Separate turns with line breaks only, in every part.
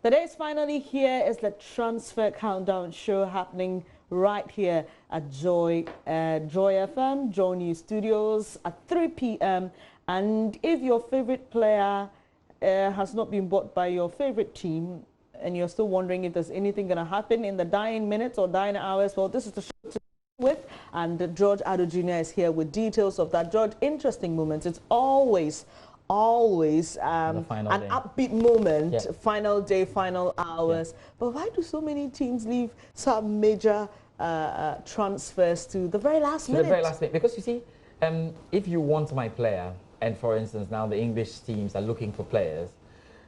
The day is finally here. It's the transfer countdown show happening right here at Joy FM, JoyNews Studios at 3 p.m. And if your favorite player has not been bought by your favorite team, and you're still wondering if there's anything going to happen in the dying minutes or dying hours, well, this is the show to with. And George Ado Jr. is here with details of that. George, interesting moments. It's always an upbeat moment, yeah. Final day, final hours. Yeah. But why do so many teams leave some major transfers to the very last minute?
The very last minute. Because you see, if you want my player, and for instance now the English teams are looking for players,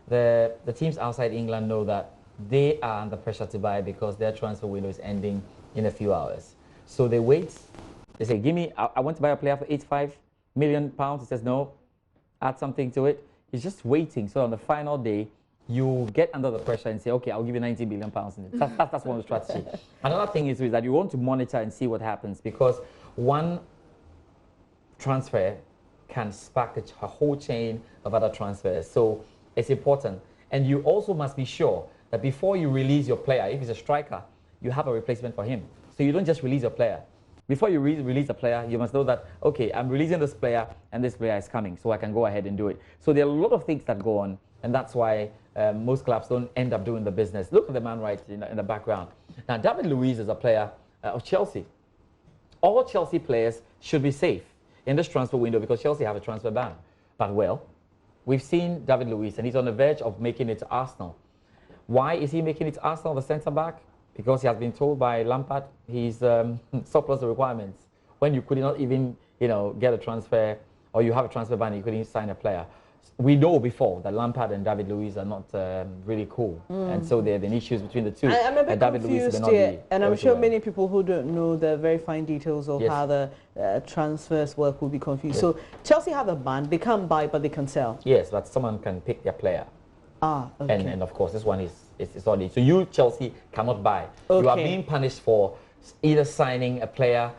the teams outside England know that they are under pressure to buy because their transfer window is ending in a few hours. So they wait. They say, give me, I want to buy a player for £85 million. He says, no. Add something to it. He's just waiting. So on the final day, you get under the pressure and say, okay, I'll give you £90 million. That's one strategy. Another thing is that you want to monitor and see what happens, because one transfer can spark a whole chain of other transfers. So it's important. And you also must be sure that before you release your player, if he's a striker, you have a replacement for him. So you don't just release your player. Before you release a player, you must know that, okay, I'm releasing this player and this player is coming, so I can go ahead and do it. So there are a lot of things that go on, and that's why most clubs don't end up doing the business. Look at the man right in the background. Now, David Luiz is a player of Chelsea. All Chelsea players should be safe in this transfer window because Chelsea have a transfer ban. But, well, we've seen David Luiz, and he's on the verge of making it to Arsenal. Why is he making it to Arsenal, the centre-back? Because he has been told by Lampard he's surplus the requirements. When you could not even, get a transfer, or you have a transfer ban, you couldn't sign a player. We know before that Lampard and David Luiz are not really cool, and so there have been issues between the two.
I'm a bit confused here, and I'm sure many people who don't know the very fine details of how the transfers work will be confused. Yes. So Chelsea have a ban; they can't buy, but they can sell.
Yes, but someone can pick their player.
Ah, okay.
And of course, this one is on it. So you, Chelsea, cannot buy. Okay. You are being punished for either signing a player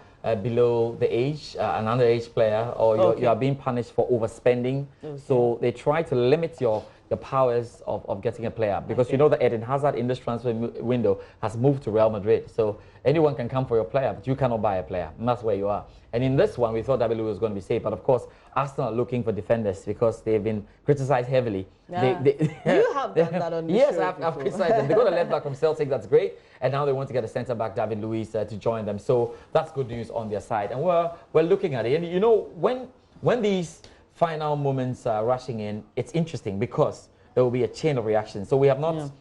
below the age, an underage player, or you are being punished for overspending. Okay. So they try to limit your powers of getting a player, because you know that Eden Hazard in this transfer window has moved to Real Madrid. So anyone can come for your player, but you cannot buy a player. And that's where you are. And in this one, we thought David Luiz was going to be safe. But of course, Arsenal are looking for defenders because they've been criticized heavily.
Yeah. You have done that on the
Yes,
show
I've criticized them. They got a left back from Celtic, that's great. And now they want to get a centre back, David Luiz, to join them. So that's good news on their side. And we're looking at it. And you know, when these final moments are rushing in, it's interesting because there will be a chain of reactions. So we have not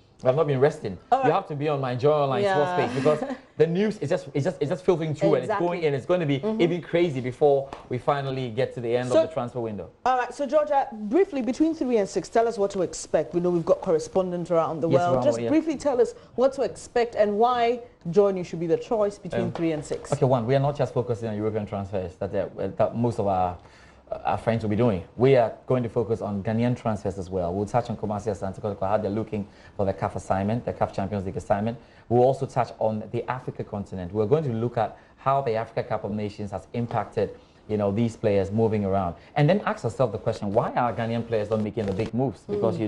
been resting. You have to be on my Joy Online sports page, because the news is just filtering through, and it's going in. It's going to be even crazy before we finally get to the end of the transfer window. All
right. So Georgia, briefly, between 3 and 6, tell us what to expect. We know we've got correspondents around the world. Just briefly tell us what to expect and why JoyNews should be the choice between 3 and 6.
Okay, we are not just focusing on European transfers that most of our friends will be doing. We are going to focus on Ghanaian transfers as well. We'll touch on Kumasi Asante Kotoko, how they're looking for the CAF assignment, the CAF Champions League assignment. We'll also touch on the Africa continent. We're going to look at how the Africa Cup of Nations has impacted, these players moving around. And then ask ourselves the question, why are Ghanaian players not making the big moves? Because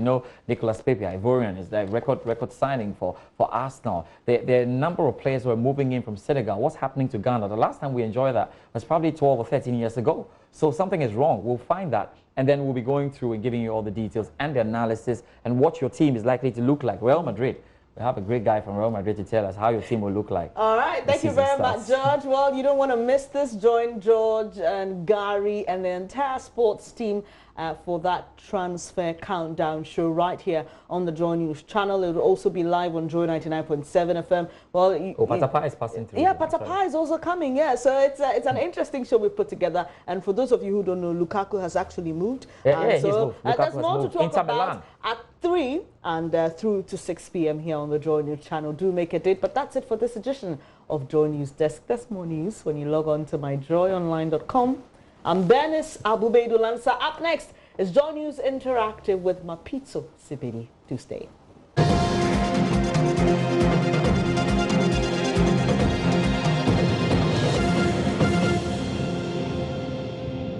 Nicolas Pepe, Ivorian, is the record signing for Arsenal. There are a number of players who are moving in from Senegal. What's happening to Ghana? The last time we enjoyed that was probably 12 or 13 years ago. So something is wrong. We'll find that. And then we'll be going through and giving you all the details and the analysis and what your team is likely to look like. Real Madrid. We have a great guy from Real Madrid to tell us how your team will look like.
All right. Thank you very much, George. Well, you don't want to miss this. Join George and Gary and the entire sports team for that transfer countdown show right here on the JoyNews channel. It will also be live on Joy 99.7 FM. Well,
Patapa is passing through.
Yeah, Patapa is also coming. Yeah, so it's an interesting show we put together. And for those of you who don't know, Lukaku has actually moved.
He's moved.
There's more to talk about at 3 and through to 6 p.m. here on the JoyNews channel. Do make a date. But that's it for this edition of JoyNews Desk. There's more news when you log on to myjoyonline.com. I'm Bernice Abubedu Lansa. Up next is JoyNews Interactive with Mapitso Sibidi. Do stay.